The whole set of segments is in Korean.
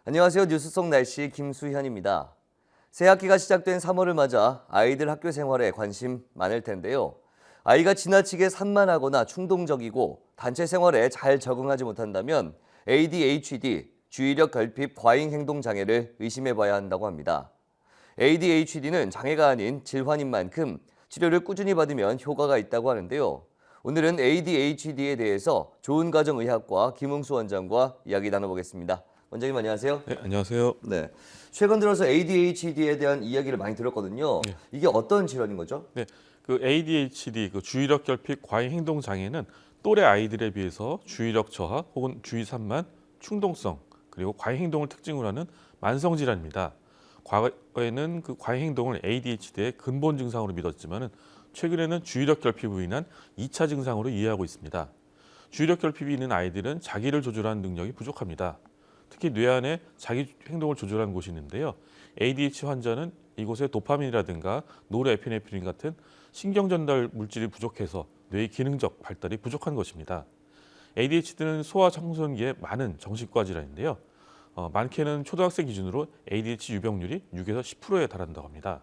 안녕하세요. 뉴스 속 날씨 김수현입니다. 새 학기가 시작된 3월을 맞아 아이들 학교 생활에 관심 많을 텐데요. 아이가 지나치게 산만하거나 충동적이고 단체 생활에 잘 적응하지 못한다면 ADHD, 주의력 결핍 과잉 행동 장애를 의심해 봐야 한다고 합니다. ADHD는 장애가 아닌 질환인 만큼 치료를 꾸준히 받으면 효과가 있다고 하는데요. 오늘은 ADHD에 대해서 좋은가정의학과 김웅수 원장과 이야기 나눠보겠습니다. 원장님 안녕하세요. 네, 안녕하세요. 네. 최근 들어서 ADHD에 대한 이야기를 많이 들었거든요. 네. 이게 어떤 질환인 거죠? 네, 그 ADHD, 그 주의력 결핍 과잉 행동 장애는 또래 아이들에 비해서 주의력 저하 혹은 주의 산만, 충동성 그리고 과잉 행동을 특징으로 하는 만성 질환입니다. 과거에는 그 과잉 행동을 ADHD의 근본 증상으로 믿었지만은 최근에는 주의력 결핍으로 인한 2차 증상으로 이해하고 있습니다. 주의력 결핍이 있는 아이들은 자기를 조절하는 능력이 부족합니다. 특히 뇌 안에 자기 행동을 조절하는 곳이 있는데요. ADHD 환자는 이곳에 도파민이라든가 노르에피네프린 같은 신경 전달 물질이 부족해서 뇌의 기능적 발달이 부족한 것입니다. ADHD는 소아 청소년기에 많은 정신과 질환인데요. 많게는 초등학생 기준으로 ADHD 유병률이 6에서 10%에 달한다고 합니다.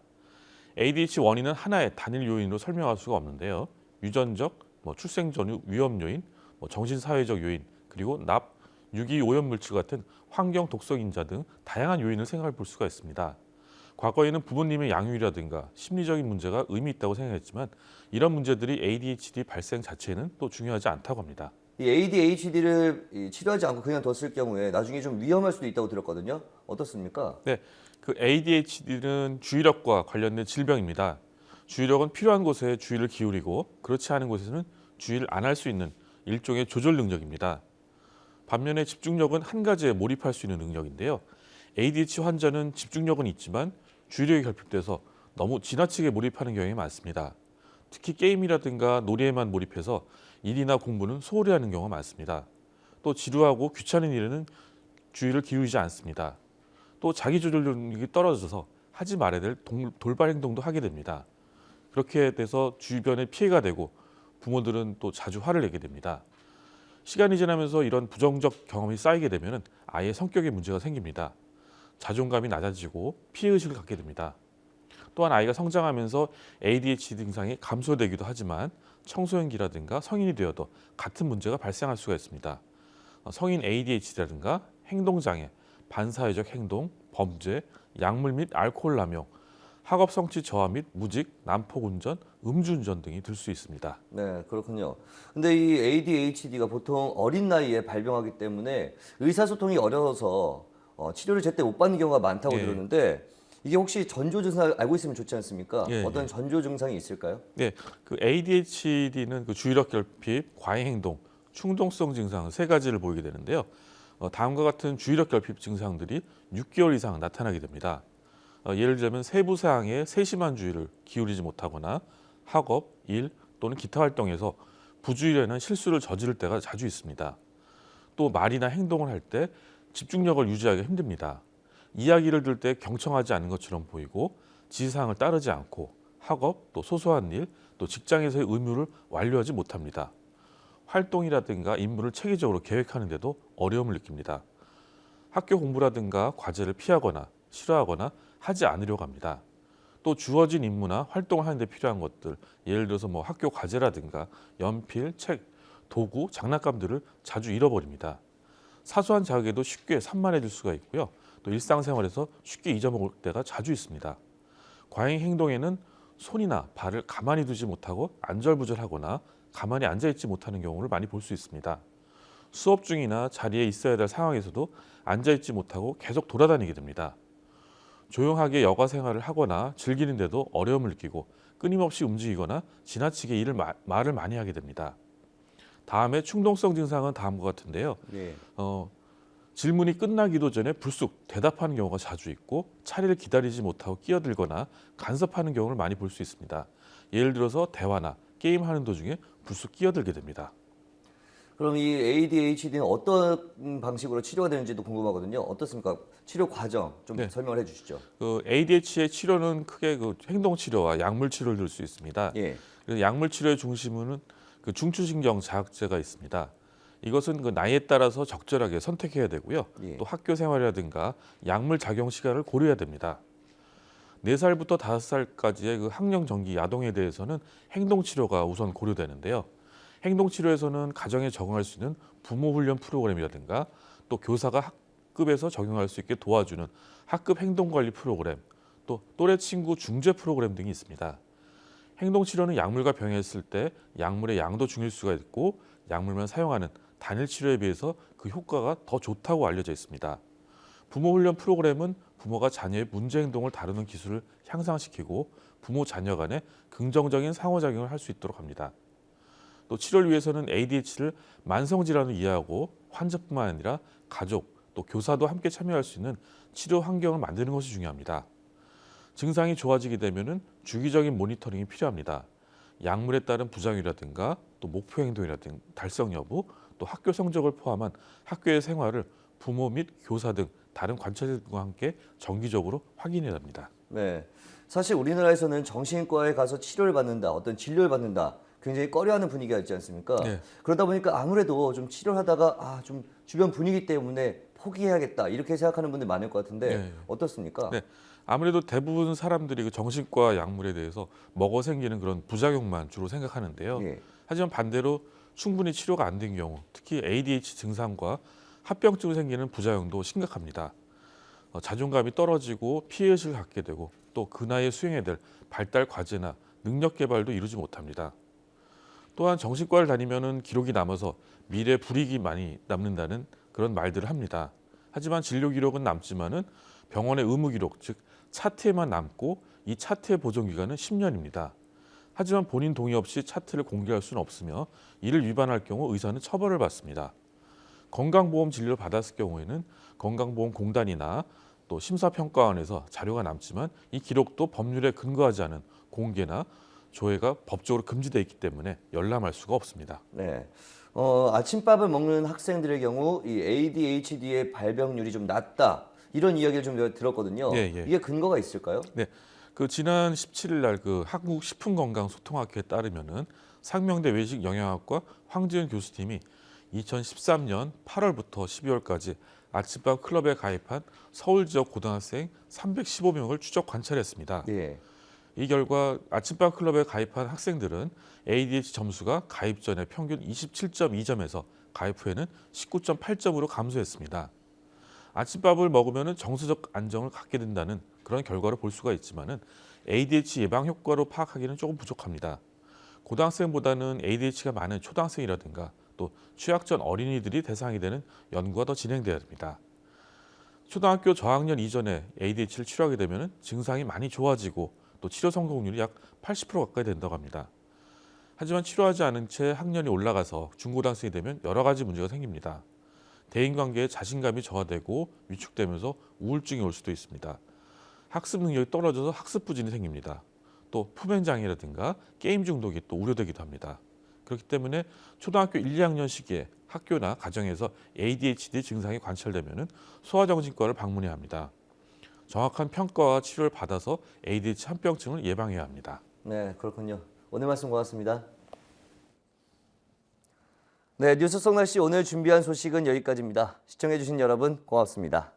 ADHD 원인은 하나의 단일 요인으로 설명할 수가 없는데요. 유전적, 출생 전후 위험 요인, 정신사회적 요인, 그리고 납, 유기오염 물질 같은 환경 독성 인자 등 다양한 요인을 생각해 볼 수가 있습니다. 과거에는 부모님의 양육이라든가 심리적인 문제가 의미 있다고 생각했지만 이런 문제들이 ADHD 발생 자체에는 또 중요하지 않다고 합니다. 이 ADHD를 치료하지 않고 그냥 뒀을 경우에 나중에 좀 위험할 수도 있다고 들었거든요. 어떻습니까? 네, 그 ADHD는 주의력과 관련된 질병입니다. 주의력은 필요한 곳에 주의를 기울이고 그렇지 않은 곳에서는 주의를 안 할 수 있는 일종의 조절 능력입니다. 반면에 집중력은 한 가지에 몰입할 수 있는 능력인데요. ADHD 환자는 집중력은 있지만 주의력이 결핍돼서 너무 지나치게 몰입하는 경향이 많습니다. 특히 게임이라든가 놀이에만 몰입해서 일이나 공부는 소홀히 하는 경우가 많습니다. 또 지루하고 귀찮은 일에는 주의를 기울이지 않습니다. 또 자기 조절 능력이 떨어져서 하지 말아야 될 돌발 행동도 하게 됩니다. 그렇게 돼서 주변에 피해가 되고 부모들은 또 자주 화를 내게 됩니다. 시간이 지나면서 이런 부정적 경험이 쌓이게 되면 아이의 성격에 문제가 생깁니다. 자존감이 낮아지고 피해의식을 갖게 됩니다. 또한 아이가 성장하면서 ADHD 증상이 감소되기도 하지만 청소년기라든가 성인이 되어도 같은 문제가 발생할 수가 있습니다. 성인 ADHD라든가 행동장애, 반사회적 행동, 범죄, 약물 및 알코올 남용, 학업 성취 저하 및 무직, 난폭 운전, 음주운전 등이 들 수 있습니다. 네, 그렇군요. 근데 이 ADHD가 보통 어린 나이에 발병하기 때문에 의사소통이 어려워서 치료를 제때 못 받는 경우가 많다고 예. 들었는데 이게 혹시 전조 증상 알고 있으면 좋지 않습니까? 예, 어떤 예. 전조 증상이 있을까요? 네, 그 ADHD는 그 주의력 결핍, 과잉 행동, 충동성 증상 세 가지를 보이게 되는데요. 다음과 같은 주의력 결핍 증상들이 6개월 이상 나타나게 됩니다. 예를 들면 세부 사항에 세심한 주의를 기울이지 못하거나 학업, 일 또는 기타 활동에서 부주의라는 실수를 저지를 때가 자주 있습니다. 또 말이나 행동을 할 때 집중력을 유지하기 힘듭니다. 이야기를 들을 때 경청하지 않는 것처럼 보이고 지시사항을 따르지 않고 학업, 또 소소한 일, 또 직장에서의 의무를 완료하지 못합니다. 활동이라든가 임무를 체계적으로 계획하는데도 어려움을 느낍니다. 학교 공부라든가 과제를 피하거나 싫어하거나 하지 않으려고 합니다. 또 주어진 임무나 활동을 하는 데 필요한 것들, 예를 들어서 학교 과제라든가 연필, 책, 도구, 장난감들을 자주 잃어버립니다. 사소한 자극에도 쉽게 산만해질 수가 있고요. 또 일상생활에서 쉽게 잊어먹을 때가 자주 있습니다. 과잉 행동에는 손이나 발을 가만히 두지 못하고 안절부절하거나 가만히 앉아있지 못하는 경우를 많이 볼 수 있습니다. 수업 중이나 자리에 있어야 될 상황에서도 앉아있지 못하고 계속 돌아다니게 됩니다. 조용하게 여가 생활을 하거나 즐기는데도 어려움을 느끼고 끊임없이 움직이거나 지나치게 말을 많이 하게 됩니다. 다음에 충동성 증상은 다음과 같은데요. 네. 질문이 끝나기도 전에 불쑥 대답하는 경우가 자주 있고 차례를 기다리지 못하고 끼어들거나 간섭하는 경우를 많이 볼 수 있습니다. 예를 들어서 대화나 게임하는 도중에 불쑥 끼어들게 됩니다. 그럼 이 ADHD는 어떤 방식으로 치료가 되는지도 궁금하거든요. 어떻습니까? 치료 과정 좀 네. 설명을 해주시죠. 그 ADHD의 치료는 크게 그 행동 치료와 약물 치료를 들 수 있습니다. 예. 그래서 약물 치료의 중심은 그 중추신경 자극제가 있습니다. 이것은 그 나이에 따라서 적절하게 선택해야 되고요. 예. 또 학교 생활이라든가 약물 작용 시간을 고려해야 됩니다. 4살부터 5살까지의 그 학령 정기 야동에 대해서는 행동치료가 우선 고려되는데요. 행동치료에서는 가정에 적응할 수 있는 부모 훈련 프로그램이라든가 또 교사가 학급에서 적용할 수 있게 도와주는 학급 행동관리 프로그램, 또 또래 친구 중재 프로그램 등이 있습니다. 행동치료는 약물과 병행했을 때 약물의 양도 중일 수가 있고 약물만 사용하는 단일 치료에 비해서 그 효과가 더 좋다고 알려져 있습니다. 부모 훈련 프로그램은 부모가 자녀의 문제 행동을 다루는 기술을 향상시키고 부모 자녀 간의 긍정적인 상호작용을 할 수 있도록 합니다. 또 치료를 위해서는 ADHD를 만성질환으로 이해하고 환자뿐만 아니라 가족, 또 교사도 함께 참여할 수 있는 치료 환경을 만드는 것이 중요합니다. 증상이 좋아지게 되면 주기적인 모니터링이 필요합니다. 약물에 따른 부작용이라든가 또 목표 행동이라든가 달성 여부, 또 학교 성적을 포함한 학교의 생활을 부모 및 교사 등 다른 관찰자들과 함께 정기적으로 확인해야 합니다. 네. 사실 우리나라에서는 정신과에 가서 치료를 받는다, 어떤 진료를 받는다, 굉장히 꺼려하는 분위기가 있지 않습니까? 네. 그러다 보니까 아무래도 좀 치료를 하다가 좀 주변 분위기 때문에 포기해야겠다 이렇게 생각하는 분들 많을 것 같은데 네. 어떻습니까? 네. 아무래도 대부분 사람들이 그 정신과 약물에 대해서 먹어 생기는 그런 부작용만 주로 생각하는데요. 예. 하지만 반대로 충분히 치료가 안 된 경우, 특히 ADHD 증상과 합병증으로 생기는 부작용도 심각합니다. 자존감이 떨어지고 피해의식을 갖게 되고 또 그 나이에 수행해야 될 발달 과제나 능력 개발도 이루지 못합니다. 또한 정신과를 다니면은 기록이 남아서 미래 불이익이 많이 남는다는 그런 말들을 합니다. 하지만 진료 기록은 남지만은 병원의 의무 기록, 즉 차트에만 남고 이 차트의 보존 기간은 10년입니다. 하지만 본인 동의 없이 차트를 공개할 수는 없으며 이를 위반할 경우 의사는 처벌을 받습니다. 건강보험 진료를 받았을 경우에는 건강보험공단이나 또 심사평가원에서 자료가 남지만 이 기록도 법률에 근거하지 않은 공개나 조회가 법적으로 금지되어 있기 때문에 열람할 수가 없습니다. 네. 아침밥을 먹는 학생들의 경우 이 ADHD의 발병률이 좀 낮다 이런 이야기를 좀 들었거든요. 예, 예. 이게 근거가 있을까요? 네, 그 지난 17일 날 그 한국식품건강소통학회에 따르면은 상명대 외식영양학과 황지은 교수팀이 2013년 8월부터 12월까지 아침밥 클럽에 가입한 서울 지역 고등학생 315명을 추적 관찰했습니다. 예. 이 결과 아침밥 클럽에 가입한 학생들은 ADHD 점수가 가입 전에 평균 27.2점에서 가입 후에는 19.8점으로 감소했습니다. 아침밥을 먹으면 정서적 안정을 갖게 된다는 그런 결과를 볼 수가 있지만은 ADHD 예방 효과로 파악하기는 조금 부족합니다. 고등학생보다는 ADHD가 많은 초등학생이라든가 또 취약 전 어린이들이 대상이 되는 연구가 더 진행돼야 됩니다. 초등학교 저학년 이전에 ADHD를 치료하게 되면 증상이 많이 좋아지고 또 치료 성공률이 약 80% 가까이 된다고 합니다. 하지만 치료하지 않은 채 학년이 올라가서 중고등학생이 되면 여러 가지 문제가 생깁니다. 대인관계에 자신감이 저하되고 위축되면서 우울증이 올 수도 있습니다. 학습 능력이 떨어져서 학습 부진이 생깁니다. 또 표면 장애라든가 게임 중독이 또 우려되기도 합니다. 그렇기 때문에 초등학교 1, 2학년 시기에 학교나 가정에서 ADHD 증상이 관찰되면 소아정신과를 방문해야 합니다. 정확한 평가와 치료를 받아서 ADHD 합병증을 예방해야 합니다. 네, 그렇군요. 오늘 말씀 고맙습니다. 네, 뉴스 속 날씨 오늘 준비한 소식은 여기까지입니다. 시청해주신 여러분 고맙습니다.